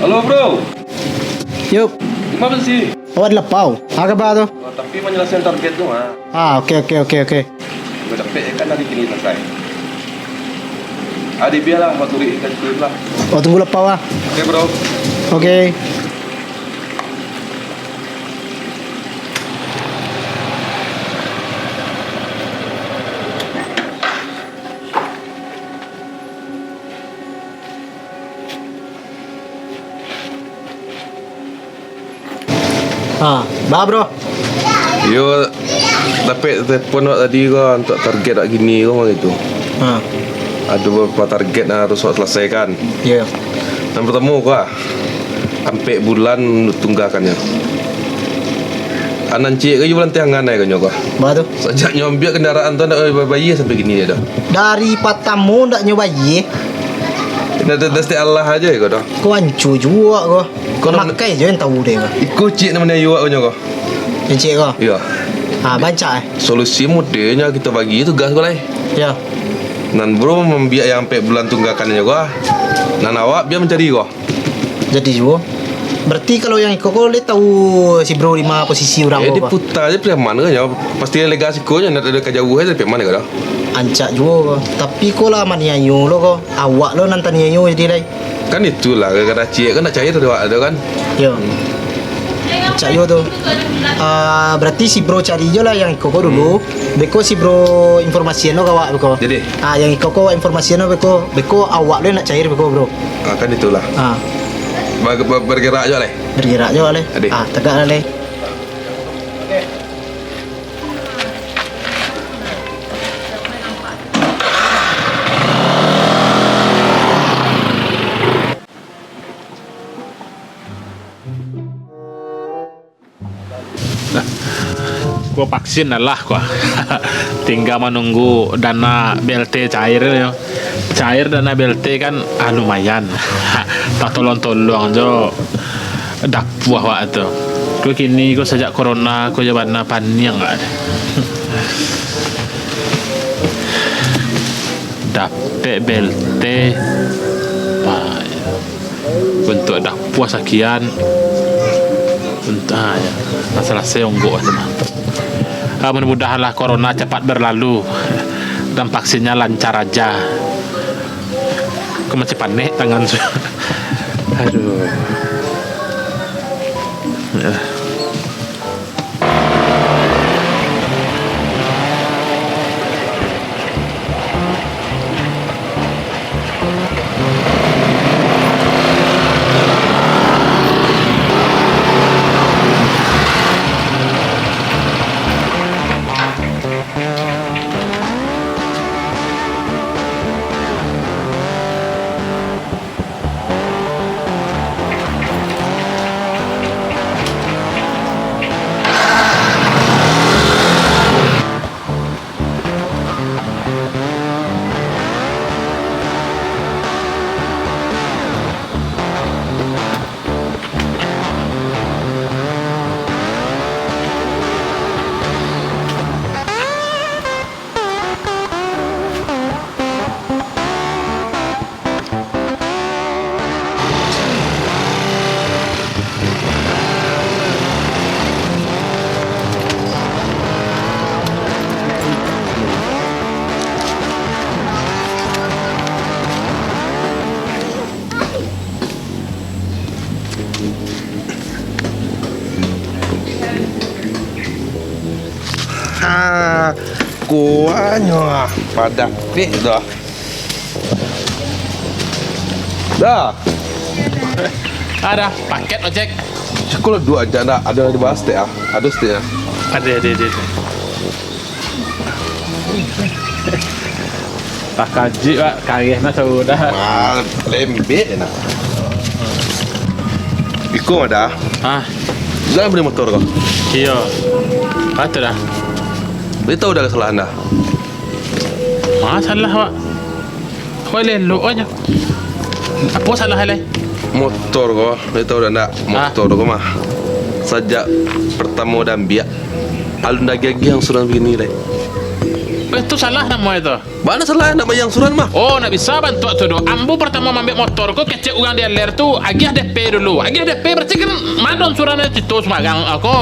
Halo bro, Yuk, gimana sih? awak adalah pau. Apa kabar tu? Tapi menyelesaikan target tu mah. Okey. Udah dapet kan hari ini selesai. Adi biarlah waktu ini kan lah. Oh, tunggu lah pau ah. Oke bro. Okey. Bah bro. Yo dapet telefon awak tadi kau untuk target awak gini kau gitu. Ada beberapa target yang harus awak selesaikan. Ya. Yang pertama kau sampai bulan tunggakannya. Anan cik ke bulan tiangan kau nyokah. Bah tu. Sejak nyombiak kendaraan tu nak bayi sampai gini dah. Dari patamu ndak nyoba ye. Dah setiap Allah aja kau dah. Kau ancu juga kau. Kau makai je yang tahu dia kau. Ikut cik namanya yuak kau nyokah. Encik kau. Ya. Baca Solusi mudahnya kita bagi tugas kau lah. Ya. Nan bro membiak yang sampai bulan tunggakannya kau. Nan awak biar mencari kau. Jadi juga. Berarti kalau yang kau boleh tahu si bro 5 posisi orang dia kau. putar je pilih mana kan. Pasti delegasi kau je nak ada kejauh aja pilih mana kau dah. Ancak juga kau. Tapi kau lah mana nyanyi lo kau. Awak lo nanti nyanyi jadi lai. Kan itulah kadang cik kan nak cair ada kan. Ya. Cak yo tu. Berarti si bro cari je lah yang kau dulu. Beko si bro informasi no kau beko. Jadi yang kau informasi no beko awak lo nak cair beko bro. kan itulah. Bergerak je lah. Bergerak je lah. Adik. Tegak lah. Gua vaksin lah gua. Tinggal menunggu dana BLT cair ya. Cair dana BLT kan lumayan. Tak tolong-tolong jo. Dak buah waktu. Gua kini gua sejak corona gua jabat na paniang ada. Dapet BLT untuk dak puas sekian. Entah ya. Masalah seonggok aja. Mudah-mudahanlah corona cepat berlalu dan vaksinnya lancar aja. Aku masih panik tangan. Aduh. Ya. Kuahnya padat ni dah. Ada paket ojek. Sekolah dua aja nak ada di bawah stek ah. Ada stek ah. Ada. Tak kaji pak, karih na sudah. Lembek nak. Ikut ada. Jangan beli motor kau. Iya. Apa dah? Beritahu dah kesalahan dah. Masalah pak. Kau lelu aja. Apa salah halai? Motor kau, beritahu dah nak motor kau mah. Sejak pertama dan biak, alun dah gigi yang sudah begini leh. Itu salah nama itu. Mana salah nak bayar angsuran mah? Oh, nak bisa bantu tu do. Ambu pertama ambil motor ko kecek orang dia ler tu, agih DP dulu. Agih DP berarti kan madon surannya itu semagang aku.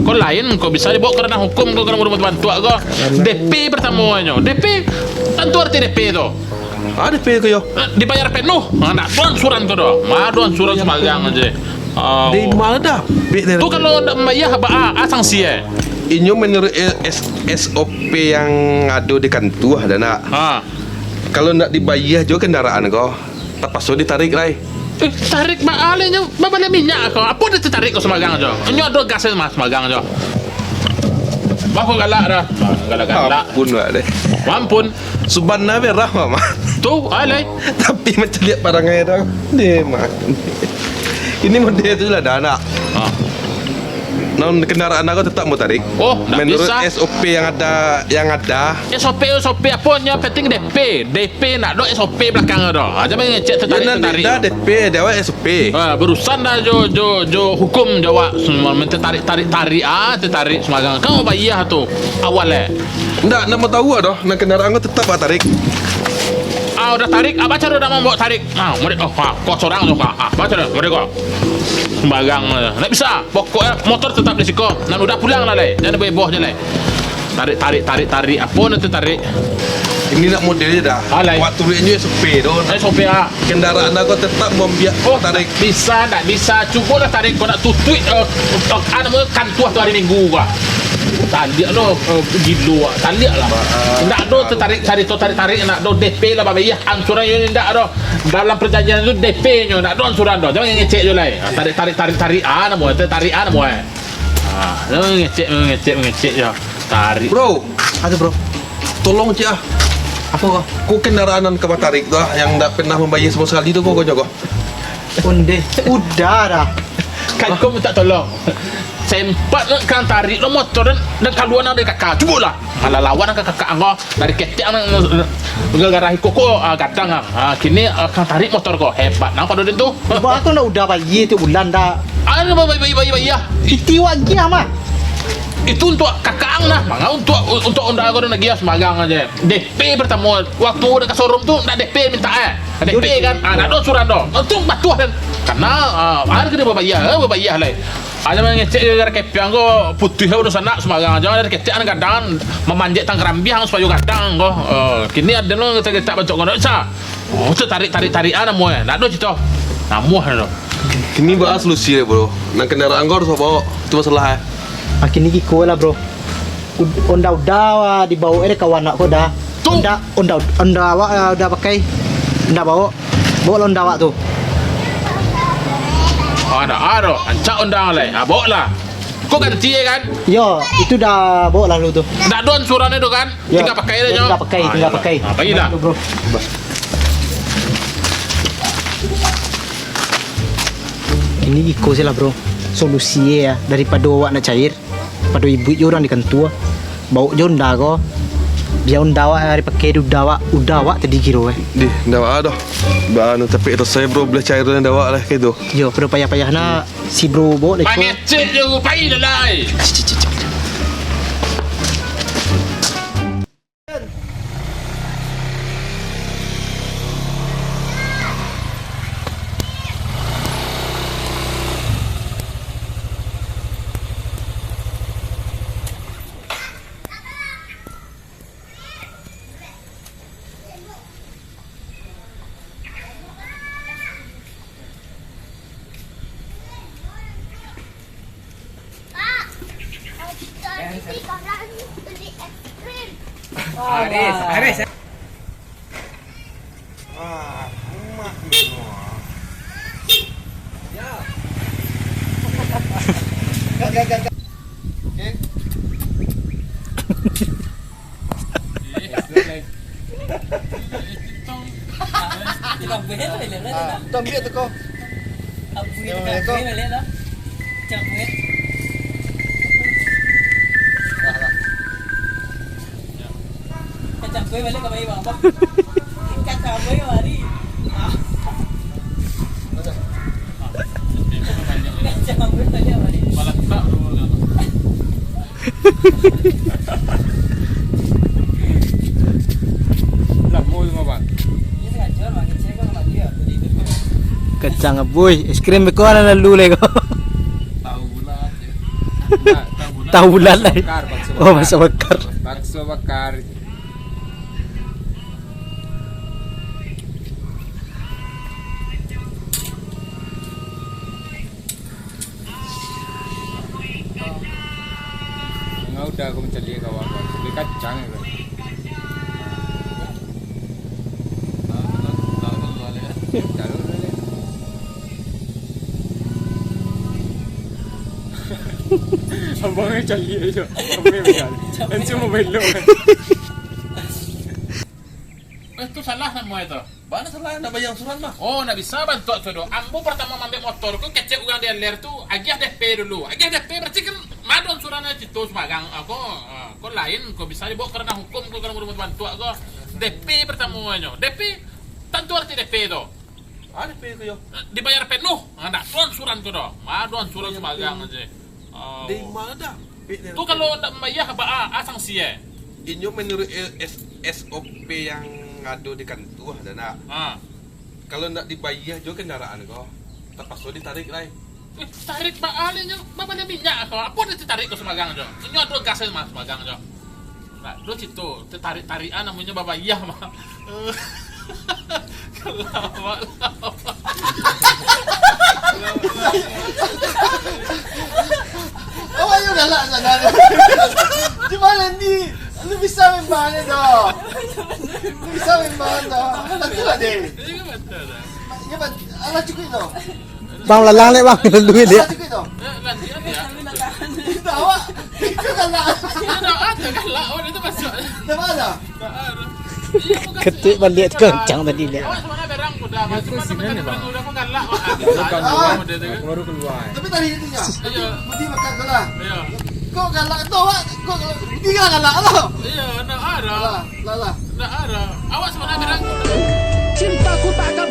Ko lain ko bisa dibawa kerana hukum ko kerana rumah bantu aku. DP pertamanya. DP tentu arti DP tu. Ada pay ko yo. Dibayar penuh. Nak don suran ko do. Madon suran semagang aja. Di mana dah? Tu kalau nak bayar apa sanksi Inyo menurut SOP yang ada di kantor ada nak. Kalau nak dibayar juga kendaraan kau, terpaksa ditarik lah. Tarik baalnya, babale minyak kau. Apa dia tertarik kau semagang aja? Inyo ada gas mas semagang aja. Bapak galak dah. Galak. Ampun lah deh. Ampun. Subhanallah berah mama. Tu, alai. Tapi macam lihat barangnya dah. Deh mah. Ini model tu lah dah nak. Non kendaraan aku tetap mau tarik. Oh, tak menurut bisa. SOP yang ada. SOP apa nya penting DP nak do SOP belakang dah. Aja main ngecek tertarik. Dah DP dia SOP. Berurusan dah jo hukum jawab semua tertarik tertarik semagang. Kau bayar tu awalnya. Ndak nak mau tahu dah. Nak kendaraan aku tetap mau tarik. Udah tarik, baca dah mau bawa tarik. Kau seorang tu baca dah mereka. Sembarang tak bisa. Pokoknya motor tetap di siko. Dan udah pulang lah leh. Jangan beboh je leh. Tarik. Apa nanti tarik? Ini nak modelnya dah. Alai. Waktu ini SOP doh. SOP Kendaraan aku tetap membiak tarik. Bisa tak bisa. Cubalah tarik kau nak tutui kantuah tu hari Minggu kau. Taliak lo gilo taliak lah. Nak do tarik nak do DP lah bayar angsuran yo ndak do. Dalam perjanjian tu DP nyo nak do angsuran do. Jangan ngecek je lah. Tarik nama tarik nama. Jangan ngecek je. Tarik. Bro, Ada bro. tolong cik Apa kau? Kau kendaraan ke tarik tu yang tak pernah membayar semua sekali tu kau jaga. Onde. Udah dah. Kan kau minta tolong. Sempat kan tarik lo motor dan kaluan ada kakak. Cubalah. Malah lawan ke kakak engkau dari ketek gara-gara koko gadang kini kan tarik motor kau hebat nang pada tu. Ba aku nak udah bayi tu bulan dah. Ada bayi ya. Iti wagi ama. Itu untuk kakak ang lah. Mangga untuk unda aku nak gias magang aja. DP pertama waktu udah ke showroom tu nak DP minta DP kan. Nak do surat do. Itu batuh kan. Karena ada kena berbayar lah. Aja main ngecek gara kepiang ko putih udah sana semagang aja dari kecek an kadang memanjat tang kerambiang supaya kadang ko kini ada lo kita bancok ko sa tu tarik mo nak do cito namuh lo Kini bahas solusi bro. Nak kendaraan kau harus bawa. Itu masalah. Makin ni kiko lah bro. Udah dibawa kawan aku dah. Onda awak udah pakai. Ndak bawa onda awak tu. Ada ancak undang lah. Bawa lah. Kau ganti kan? Yo, itu dah bawa lalu tu. Dak don surannya tu kan? Ya, Tinggal pakai aja. tinggal pakai. Bagi dah. Bro. Ini iko sih lah bro. Solusi ya daripada awak nak cair, pada ibu orang di kantua. Bawa je onda ko. Biar onda awak hari pakai udah awak tadi kira Di, dah dah. Banu tapi itu saya bro boleh cair dan dah lah kayak tu. Yo, pada payah-payah nak si bro bawa leko. Pangecek je pai dah lah. Aris. Tambah tu kau. Kacang kue balik ke bayi bang. Kacang kue kemari. Kacang kue balik kemari. Malah tak. Kacang boy, es krim ko na lalu ko. Tahu bulat lah. Oh, masa bakar. Bakso bakar. Enggak udah aku mencari kawan. Beli kacang ya. Abangnya cari aja. Abangnya begal. Langsung mau belok. Itu salah semua itu. Mana salah nak bayar surat mah? Oh, nak bisa bantu tu do. Ambo pertama ambil motor ku kecek orang dia ler tu agih DP dulu. Agih DP berarti kan madon surana itu semagang aku ko lain ko bisa dibawa kerana hukum ko kalau mau bantu aku. DP pertamanya. DP tentu arti DP tu. Ada pe ko yo. Dibayar penuh. Ndak tuan suran tu do. Madon suran semagang aja. Di mana dah? Tu kalau tak membayar apa asang sia. Inyo menurut SOP yang ada di kantor dan nak. Kalau nak dibayar juga kendaraan kau. Terpaksa ditarik lah. Tarik baalnya, bapak dia minyak kau. Apa dia ditarik ke semagang jo? Ini ada gasnya mas semagang jo. Nah, lo situ tarik-tarikan namanya bapak iya mah. Kelawak. Oh, ayo galak sana. Di mana ni? Lu bisa main mana dah? Lu bisa main mana dah? Nanti lah deh. Ini kan betul dah. Ya bang, ala cukup dah. Bang lalang lek bang, lalu dia. Cukup dah. Lanjut ya. Kita awak. Itu galak. Ada galak, oh itu masuk. Dah mana? Ketik balik kencang tadi dia. Awak sebenarnya berang udah, cuma teman-teman udah kok galak. Baru keluar. Tapi tadi itu ya. Iya. Mesti makan galak. Iya. Kok galak tu awak? Kok tiga galak lah. Iya, nak ada. Lah. Nak ada. Awak sebenarnya berang. Cintaku tak akan